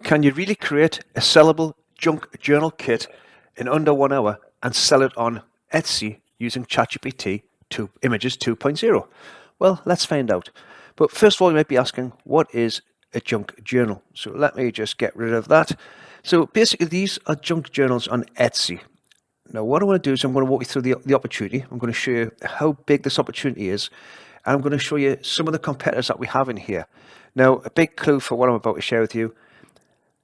Can you really create a sellable junk journal kit in under 1 hour and sell it on Etsy using ChatGPT Images 2.0? Well, let's find out. But first of all, you might be asking, what is a junk journal? So let me just get rid of that. So basically, these are junk journals on Etsy. Now, what I want to do is I'm going to walk you through the opportunity. I'm going to show you how big this opportunity is. And I'm going to show you some of the competitors that we have in here. Now, a big clue for what I'm about to share with you.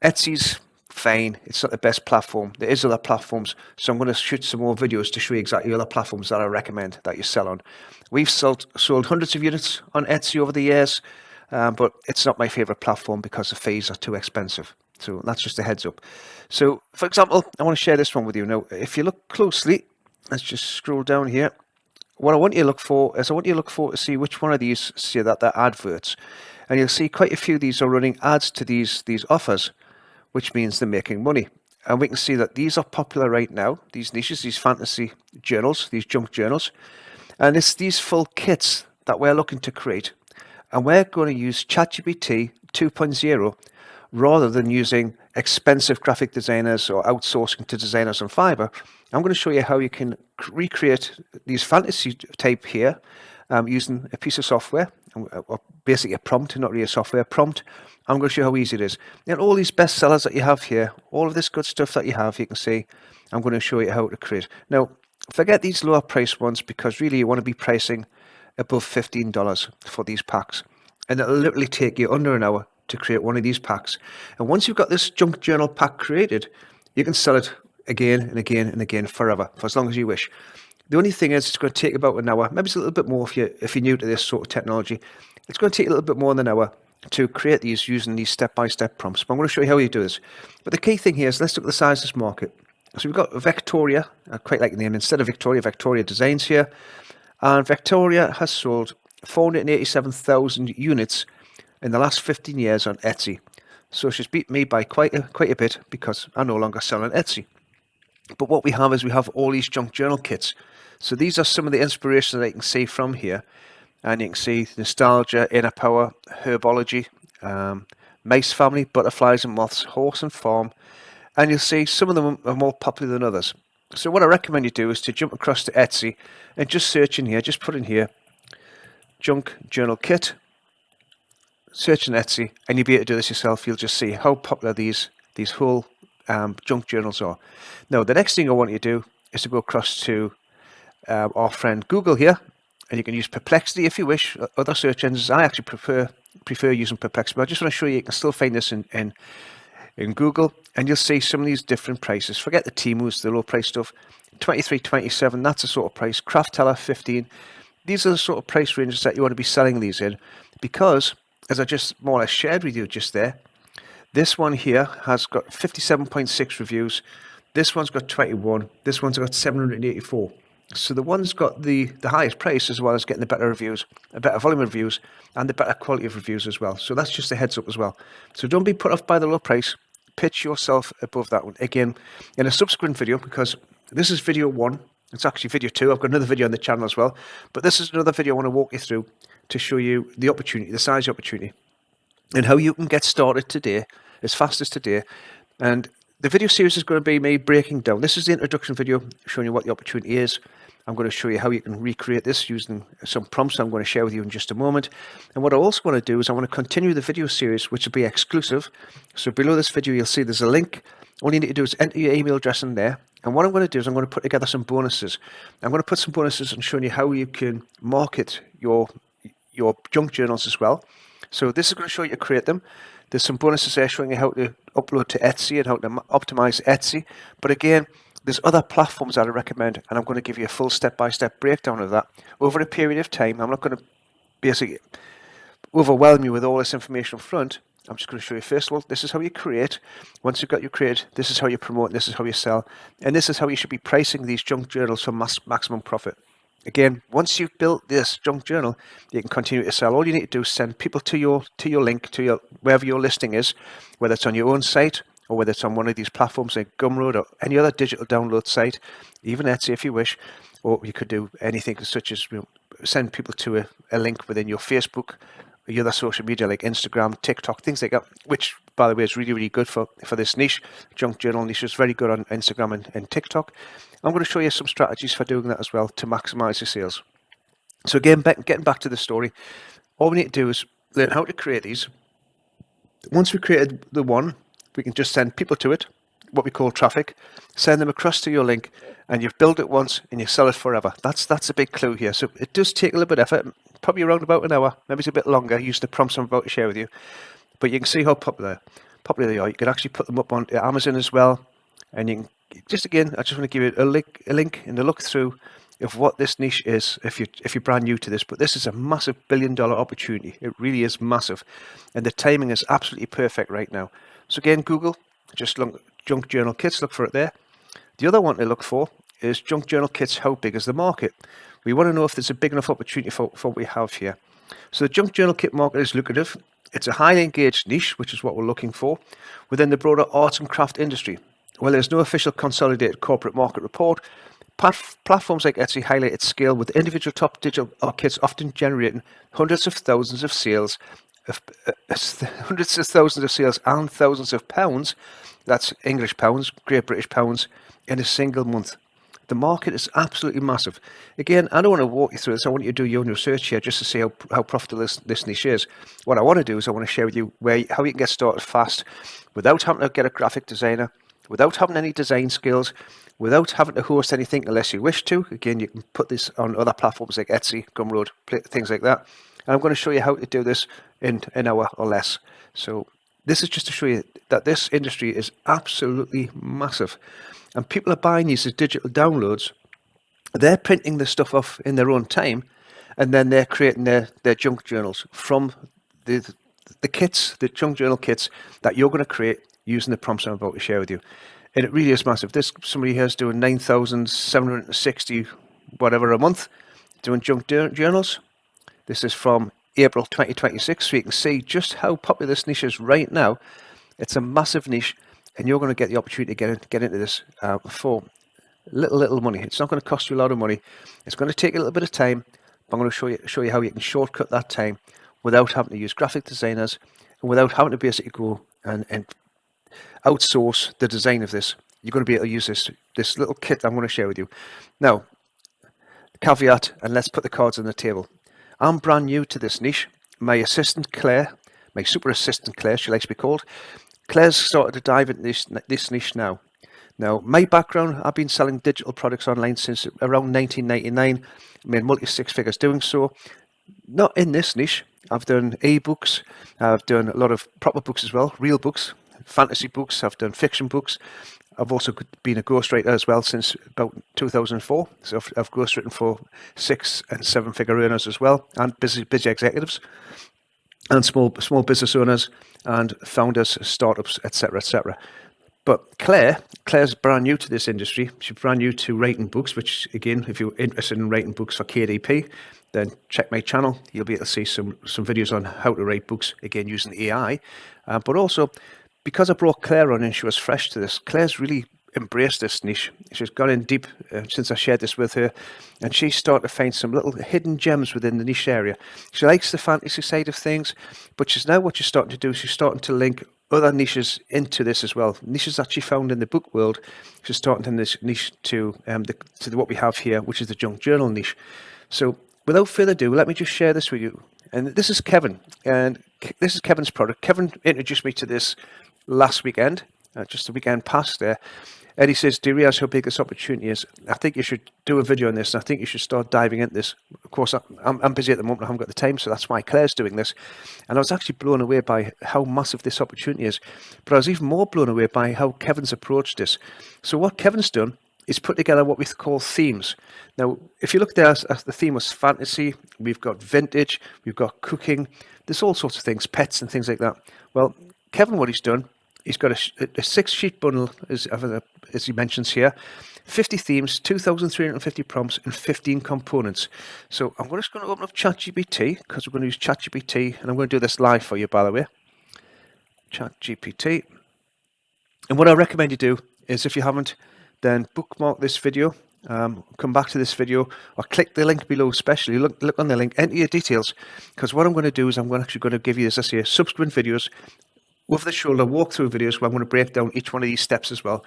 Etsy's fine. It's not the best platform. There is other platforms. So I'm going to shoot some more videos to show you exactly other platforms that I recommend that you sell on. We've sold hundreds of units on Etsy over the years, but it's not my favorite platform because the fees are too expensive. So that's just a heads up. So for example, I want to share this one with you. Now, if you look closely, let's just scroll down here. What I want you to look for is to see which one of these see that they're adverts. And you'll see quite a few of these are running ads to these offers, which means they're making money. And we can see that these are popular right now, these niches, these fantasy journals, these junk journals. And it's these full kits that we're looking to create. And we're going to use ChatGPT 2.0 rather than using expensive graphic designers or outsourcing to designers on Fiverr. I'm going to show you how you can recreate these fantasy type here using a piece of software, or basically a prompt, not really a software prompt. I'm going to show you how easy it is. And all these bestsellers that you have here, all of this good stuff that you have, you can see, I'm going to show you how to create. Now, forget these lower price ones because really you want to be pricing above $15 for these packs. And it'll literally take you under an hour to create one of these packs. And once you've got this junk journal pack created, you can sell it again and again and again forever, for as long as you wish. The only thing is it's going to take about an hour, maybe it's a little bit more if you're new to this sort of technology. It's going to take a little bit more than an hour to create these using these step-by-step prompts. But I'm going to show you how you do this. But the key thing here is let's look at the size of this market. So we've got Victoria, I quite like the name, instead of Victoria Designs here. And Victoria has sold 487,000 units in the last 15 years on Etsy. So she's beat me by quite a bit because I no longer sell on Etsy. But what we have is we have all these junk journal kits. So these are some of the inspirations that you can see from here. And you can see nostalgia, inner power, herbology, mice family, butterflies and moths, horse and farm. And you'll see some of them are more popular than others. So what I recommend you do is to jump across to Etsy and just search in here, just put in here, junk journal kit, search in Etsy, and you'll be able to do this yourself. You'll just see how popular these whole junk journals are. Now, the next thing I want you to do is to go across to our friend Google here, and you can use Perplexity if you wish, other search engines. I actually prefer using Perplexity, but I just want to show you can still find this in Google, and you'll see some of these different prices. Forget the Temus, the low price stuff. 23, 27, that's the sort of price. Craft Teller, 15. These are the sort of price ranges that you want to be selling these in, because as I just more or less shared with you just there, this one here has got 57.6 reviews. This one's got 21. This one's got 784. So the one's got the highest price, as well as getting the better reviews, a better volume of reviews, and the better quality of reviews as well. So that's just a heads up as well. So don't be put off by the low price. Pitch yourself above that one. Again, in a subsequent video, because this is video 1. It's actually video 2. I've got another video on the channel as well. But this is another video I want to walk you through to show you the opportunity, the size of the opportunity, and how you can get started today, as fast as today. And the video series is going to be me breaking down. This is the introduction video showing you what the opportunity is. I'm going to show you how you can recreate this using some prompts I'm going to share with you in just a moment. And what I also want to do is I want to continue the video series, which will be exclusive. So below this video, you'll see there's a link. All you need to do is enter your email address in there. And what I'm going to do is I'm going to put together some bonuses. I'm going to put some bonuses and showing you how you can market your junk journals as well. So this is going to show you to create them. There's some bonuses there showing you how to upload to Etsy and how to optimize Etsy. But again, there's other platforms that I recommend, and I'm going to give you a full step-by-step breakdown of that over a period of time. I'm not going to basically overwhelm you with all this information up front. I'm just going to show you, first of all, this is how you create. Once you've got your create, this is how you promote, this is how you sell, and this is how you should be pricing these junk journals for maximum profit. Again, once you've built this junk journal, you can continue to sell. All you need to do is send people to your link, to wherever your listing is, whether it's on your own site or whether it's on one of these platforms like Gumroad or any other digital download site, even Etsy if you wish, or you could do anything such as send people to a link within your Facebook, or your other social media like Instagram, TikTok, things like that, which by the way, is really, really good for this niche. Junk journal niche is very good on Instagram and TikTok. I'm going to show you some strategies for doing that as well to maximize your sales. So again, getting back to the story, all we need to do is learn how to create these. Once we've created the one, we can just send people to it, what we call traffic, send them across to your link, and you've built it once and you sell it forever. That's a big clue here. So it does take a little bit of effort, probably around about an hour, maybe it's a bit longer, using the prompts I'm about to share with you. But you can see how popular they are. You can actually put them up on Amazon as well. And you can, just again, I just want to give you a link and a look through of what this niche is if you're brand new to this. But this is a massive billion-dollar opportunity. It really is massive. And the timing is absolutely perfect right now. So again, Google, just look, junk journal kits, look for it there. The other one to look for is junk journal kits, how big is the market? We want to know if there's a big enough opportunity for what we have here. So the junk journal kit market is lucrative. It's a highly engaged niche, which is what we're looking for, within the broader arts and craft industry. While there's no official consolidated corporate market report, platforms like Etsy highlight its scale, with individual top digital art kits often generating hundreds of thousands of sales and thousands of pounds, that's English pounds, Great British pounds, in a single month. The market is absolutely massive. Again, I don't want to walk you through this. I want you to do your own research here just to see how profitable this niche is. What I want to do is I want to share with you how you can get started fast without having to get a graphic designer, without having any design skills, without having to host anything unless you wish to. Again, you can put this on other platforms like Etsy, Gumroad, things like that. And I'm going to show you how to do this in an hour or less. So this is just to show you that this industry is absolutely massive. And people are buying these as digital downloads. They're printing the stuff off in their own time, and then they're creating their junk journals from the kits, the junk journal kits that you're going to create using the prompts I'm about to share with you. And it really is massive. This somebody here is doing 9,760 whatever a month doing junk journals. This is from April 2026, so you can see just how popular this niche is right now. It's a massive niche, and you're going to get the opportunity to get into this for little money. It's not going to cost you a lot of money. It's going to take a little bit of time, but I'm going to show you how you can shortcut that time without having to use graphic designers and without having to basically go and outsource the design of this. You're going to be able to use this little kit I'm going to share with you. Now, caveat, and let's put the cards on the table. I'm brand new to this niche. My assistant Claire, my super assistant Claire, she likes to be called, Claire's started to dive into this niche now. Now, my background, I've been selling digital products online since around 1999. I made multi-six figures doing so. Not in this niche. I've done e-books. I've done a lot of proper books as well, real books, fantasy books. I've done fiction books. I've also been a ghostwriter as well since about 2004. So I've ghostwritten for 6- and 7-figure earners as well, and busy executives, and small business owners, and founders, startups, etc., etc. But Claire's brand new to this industry. She's brand new to writing books, which, again, if you're interested in writing books for KDP, then check my channel. You'll be able to see some videos on how to write books, again, using AI. But also, because I brought Claire on and she was fresh to this, Claire's really embraced this niche. She's gone in deep since I shared this with her, and she's started to find some little hidden gems within the niche area. She likes the fantasy side of things, but what she's starting to do is she's starting to link other niches into this as well. Niches that she found in the book world, she's starting to this niche to what we have here, which is the junk journal niche. So without further ado, let me just share this with you. And this is Kevin, and this is Kevin's product. Kevin introduced me to this last weekend, just the weekend past there. And he says, do you realize how big this opportunity is? I think you should do a video on this, and I think you should start diving into this. Of course, I'm busy at the moment. I haven't got the time, so that's why Claire's doing this. And I was actually blown away by how massive this opportunity is. But I was even more blown away by how Kevin's approached this. So what Kevin's done is put together what we call themes. Now, if you look there, the theme was fantasy, we've got vintage, we've got cooking, there's all sorts of things, pets and things like that. Well, Kevin, what he's done, he's got a 6-sheet bundle, as he mentions here, 50 themes, 2,350 prompts, and 15 components. So I'm just going to open up ChatGPT, because we're going to use ChatGPT, and I'm going to do this live for you, by the way. ChatGPT. And what I recommend you do is, if you haven't, then bookmark this video, come back to this video, or click the link below, especially look on the link, enter your details, because what I'm going to do is I'm actually going to give you, as I say, subsequent videos with the shoulder walkthrough videos where I'm going to break down each one of these steps as well.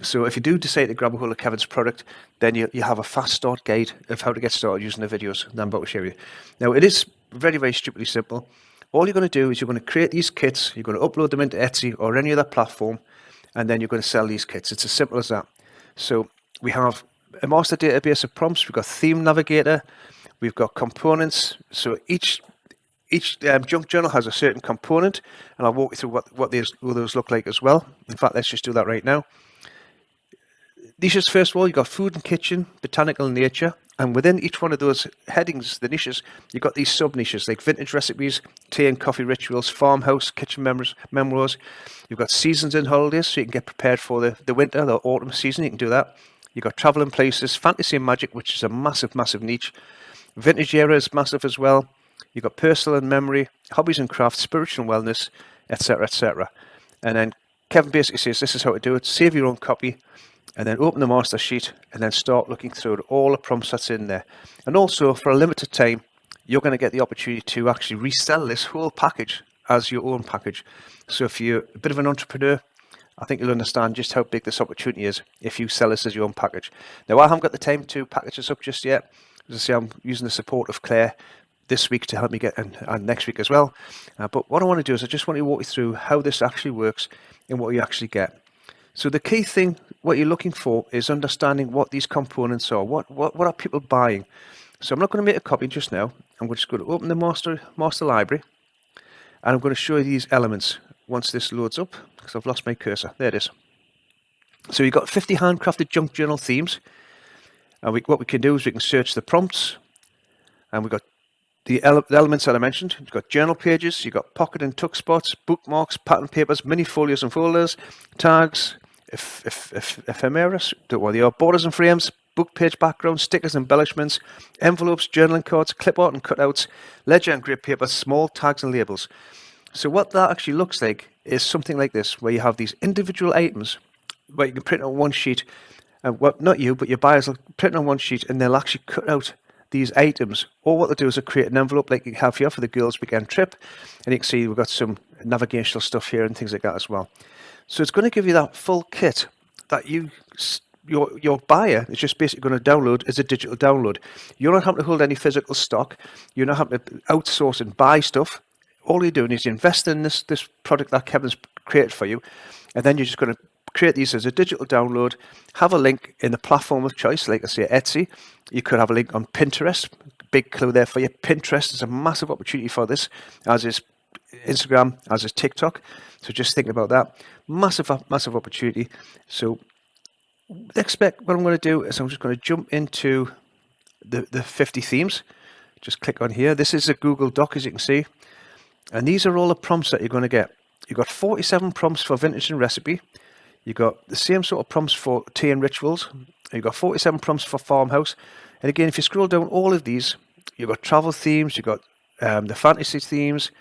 So if you do decide to grab a hold of Kevin's product, then you have a fast start guide of how to get started using the videos that I'm about to show you. Now, it is very, very stupidly simple. All you're going to do is you're going to create these kits, you're going to upload them into Etsy or any other platform, and then you're going to sell these kits. It's as simple as that. So we have a master database of prompts, we've got theme navigator, we've got components. So each junk journal has a certain component, and I'll walk you through what those look like as well. In fact, let's just do that right now. Niches, first of all, you've got food and kitchen, botanical and nature, and within each one of those headings, the niches, you've got these sub-niches like vintage recipes, tea and coffee rituals, farmhouse, kitchen memoirs. You've got seasons and holidays, so you can get prepared for the winter, the autumn season, you can do that. You've got travel and places, fantasy and magic, which is a massive, massive niche. Vintage era is massive as well. You've got personal and memory, hobbies and crafts, spiritual and wellness, etc., etc. And then Kevin basically says this is how to do it. Save your own copy, and then open the master sheet and then start looking through all the prompts that's in there. And also, for a limited time, you're going to get the opportunity to actually resell this whole package as your own package. So if you're a bit of an entrepreneur, I think you'll understand just how big this opportunity is if you sell this as your own package. Now, I haven't got the time to package this up just yet. As I say, I'm using the support of Claire this week to help me get, and next week as well. But what I want to do is I just want to walk you through how this actually works and what you actually get. So the key thing, what you're looking for, is understanding what these components are. What are people buying? So I'm not going to make a copy just now. I'm just going to open the master library, and I'm going to show you these elements once this loads up, because I've lost my cursor. There it is. So you've got 50 handcrafted junk journal themes, and what we can do is we can search the prompts, and we've got the elements that I mentioned. You've got journal pages, you've got pocket and tuck spots, bookmarks, pattern papers, mini folios and folders, tags, ephemeris, don't worry, borders and frames, book page backgrounds, stickers, embellishments, envelopes, journaling cards, clip art and cutouts, ledger and grip paper, small tags and labels. So what that actually looks like is something like this, where you have these individual items where you can print on one sheet, and not you, but your buyers will print on one sheet and they'll actually cut out these items. Or what they'll do is they'll create an envelope like you have here for the girls' weekend trip, and you can see we've got some navigational stuff here and things like that as well. So it's going to give you that full kit that your buyer is just basically going to download as a digital download. You're not having to hold any physical stock. You're not having to outsource and buy stuff. All you're doing is you invest in this product that Kevin's created for you, and then you're just going to create these as a digital download, have a link in the platform of choice, like I say, Etsy. You could have a link on Pinterest. Big clue there for you. Pinterest is a massive opportunity for this, as is Instagram, as is TikTok. So just think about that. Massive opportunity. So expect what I'm going to do is I'm just going to jump into the 50 themes. Just click on here. This is a Google Doc, as you can see. And these are all the prompts that you're going to get. You've got 47 prompts for vintage and recipe. You've got the same sort of prompts for tea and rituals. You've got 47 prompts for farmhouse. And again, if you scroll down all of these, you've got travel themes, you've got the fantasy themes,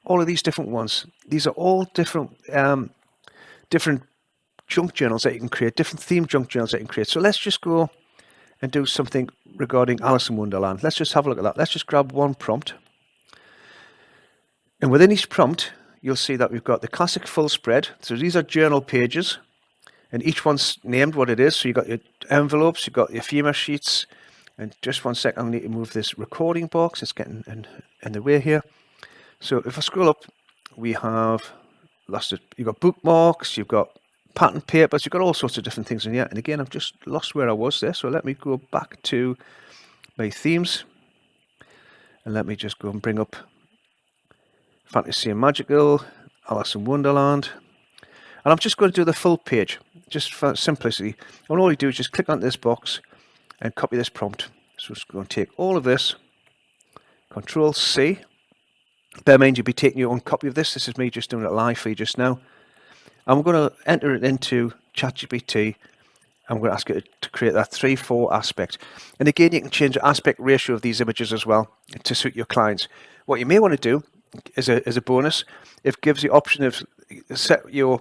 all of these different ones. These are all different junk journals that you can create, different theme junk journals that you can create. So let's just go and do something regarding Alice in Wonderland. Let's just have a look at that. Let's just grab one prompt. And within each prompt, you'll see that we've got the classic full spread. So these are journal pages, and each one's named what it is. So you've got your envelopes, you've got your ephemera sheets, and just one second, I need to move this recording box. It's getting in the way here. So if I scroll up, we have lost it. You've got bookmarks, you've got pattern papers, you've got all sorts of different things in here. And again, I've just lost where I was there. So let me go back to my themes, and let me just go and bring up Fantasy and Magical, Alice in Wonderland. And I'm just going to do the full page, just for simplicity. And all you do is just click on this box and copy this prompt. So I'm just going to take all of this, Control C. Bear in mind, you'll be taking your own copy of this. This is me just doing it live for you just now. And we're going to enter it into ChatGPT. I'm going to ask it to create that 3:4 aspect. And again, you can change the aspect ratio of these images as well to suit your clients. What you may want to do as a bonus, it gives the option of set your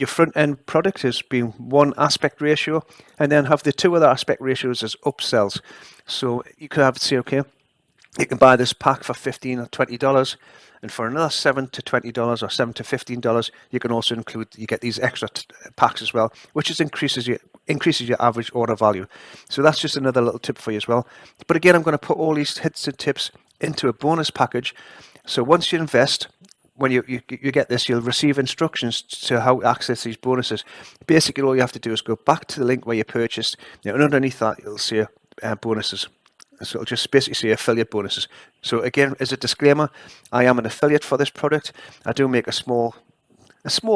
front end product as being one aspect ratio, and then have the two other aspect ratios as upsells. So you could have it say, okay, You can buy this pack for $15 or $20, and for another $7 to $20 or $7 to $15, you can also include, you get these extra packs as well, which is increases your average order value. So that's just another little tip for you as well. But again, I'm going to put all these hits and tips into a bonus package. So once you invest, when you get this, you'll receive instructions to how to access these bonuses. Basically, all you have to do is go back to the link where you purchased, and underneath that, you'll see bonuses. So it'll just basically say affiliate bonuses. So again, as a disclaimer, I am an affiliate for this product. I do make a small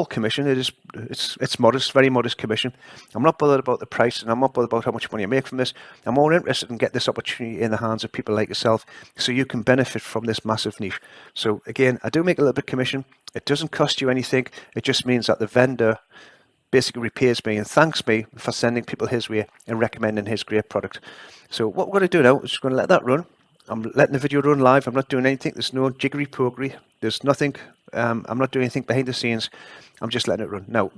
commission. It's modest, very modest commission. I'm not bothered about the price, and I'm not bothered about how much money I make from this. I'm more interested in getting this opportunity in the hands of people like yourself, so you can benefit from this massive niche. So again, I do make a little bit of commission. It doesn't cost you anything. It just means that the vendor basically repays me and thanks me for sending people his way and recommending his great product. So what we're going to do now is just going to let that run. I'm letting the video run live. I'm not doing anything. There's no jiggery pokery. There's nothing. I'm not doing anything behind the scenes. I'm just letting it run. Now,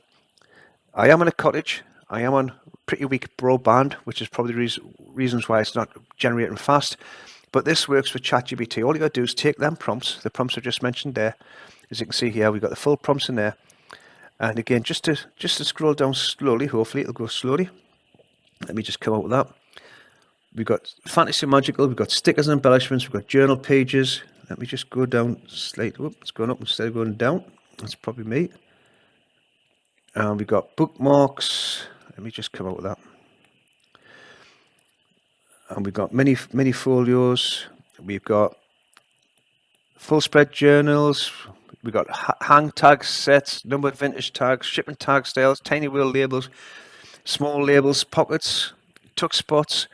I am in a cottage. I am on pretty weak broadband, which is probably reasons why it's not generating fast. But this works with ChatGPT. All you got to do is take them prompts, the prompts I just mentioned there. As you can see here, we've got the full prompts in there. And again, just to scroll down slowly, hopefully it'll go slowly. Let me just come out with that. We've got fantasy magical, we've got stickers and embellishments, we've got journal pages. Let me just go down slightly. Whoop, it's going up instead of going down. That's probably me. And we've got bookmarks. Let me just come out with that. And we've got mini folios. We've got full spread journals. We've got hang tag sets, numbered vintage tags, shipping tag styles, tiny wheel labels, small labels, pockets, tuck spots,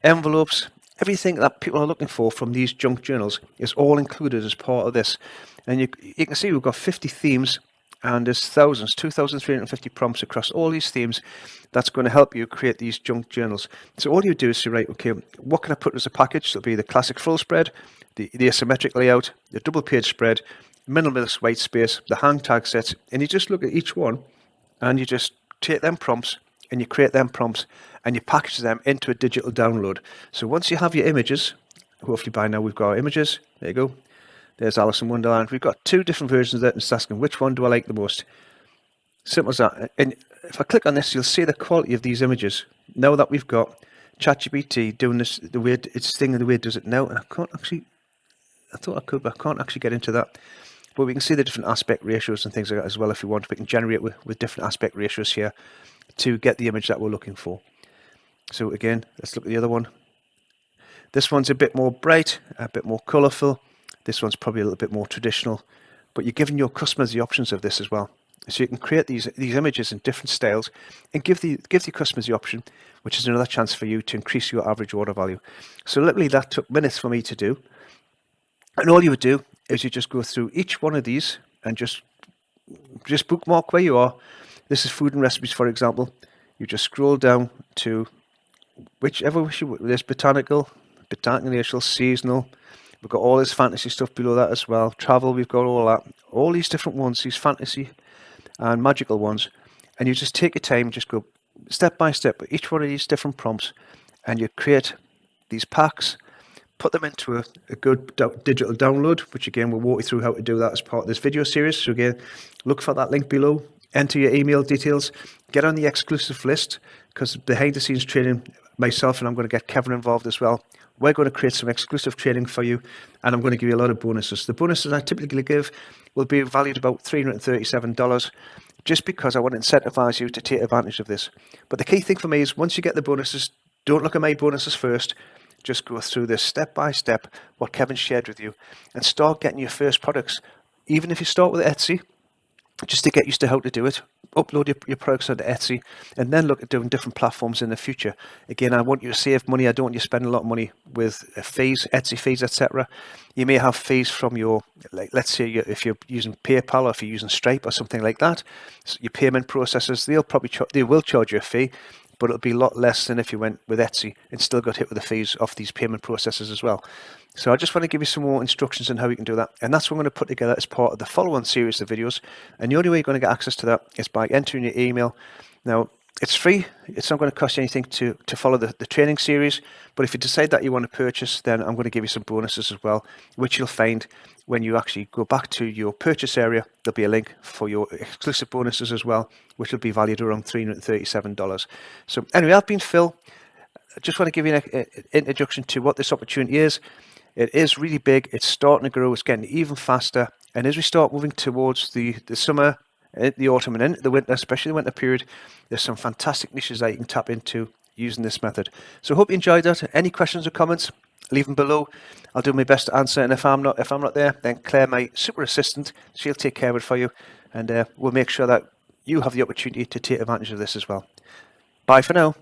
envelopes. Everything that people are looking for from these junk journals is all included as part of this. And you can see we've got 50 themes, and there's thousands, 2,350 prompts across all these themes. That's going to help you create these junk journals. So all you do is say, right, okay, what can I put as a package? So it'll be the classic full spread, the asymmetric layout, the double page spread, minimalist white space, the hang tag sets, and you just look at each one and you just take them prompts and you create them prompts and you package them into a digital download. So once you have your images, hopefully by now we've got our images. There you go. There's Alice in Wonderland. We've got two different versions of that, and it's asking which one do I like the most. Simple as that. And if I click on this, you'll see the quality of these images. Now that we've got ChatGPT doing this the way it's thing, the way it does it now, and I thought I could, but I can't actually get into that. But we can see the different aspect ratios and things like that as well if we want. We can generate with different aspect ratios here to get the image that we're looking for. So again, let's look at the other one. This one's a bit more bright, a bit more colourful. This one's probably a little bit more traditional, but you're giving your customers the options of this as well. So you can create these images in different styles and give your customers the option, which is another chance for you to increase your average order value. So literally that took minutes for me to do. And all you would do is you just go through each one of these and just bookmark where you are. This is food and recipes, for example. You just scroll down to whichever there's botanical, national, seasonal. We've got all this fantasy stuff below that as well. Travel, we've got all that. All these different ones, these fantasy and magical ones. And you just take your time, just go step by step with each one of these different prompts, and you create these packs, put them into a good digital download, which again, we'll walk you through how to do that as part of this video series. So again, look for that link below, enter your email details, get on the exclusive list, because behind the scenes training, myself and I'm going to get Kevin involved as well. We're going to create some exclusive training for you, and I'm going to give you a lot of bonuses. The bonuses I typically give will be valued about $337, just because I want to incentivize you to take advantage of this. But the key thing for me is once you get the bonuses, don't look at my bonuses first. Just go through this step by step, what Kevin shared with you, and start getting your first products. Even if you start with Etsy, just to get used to how to do it, upload your products onto Etsy, and then look at doing different platforms in the future. Again, I want you to save money. I don't want you to spend a lot of money with fees, Etsy fees, etc. You may have fees from your, like, let's say if you're using PayPal or if you're using Stripe or something like that, so your payment processors, they will charge you a fee, but it'll be a lot less than if you went with Etsy and still got hit with the fees of these payment processors as well. So I just want to give you some more instructions on how you can do that. And that's what I'm going to put together as part of the follow-on series of videos. And the only way you're going to get access to that is by entering your email. Now, It's free. It's not going to cost you anything to follow the training series. But if you decide that you want to purchase, then I'm going to give you some bonuses as well, which you'll find when you actually go back to your purchase area. There'll be a link for your exclusive bonuses as well, which will be valued around $337. So anyway, I've been Phil. I just want to give you an introduction to what this opportunity is. It is really big. It's starting to grow. It's getting even faster. And as we start moving towards the summer, the autumn, and into the winter, especially the winter period, there's some fantastic niches that you can tap into using this method. So I hope you enjoyed that. Any questions or comments, leave them below. I'll do my best to answer. And if I'm not there, then Claire, my super assistant, she'll take care of it for you, and we'll make sure that you have the opportunity to take advantage of this as well. Bye for now.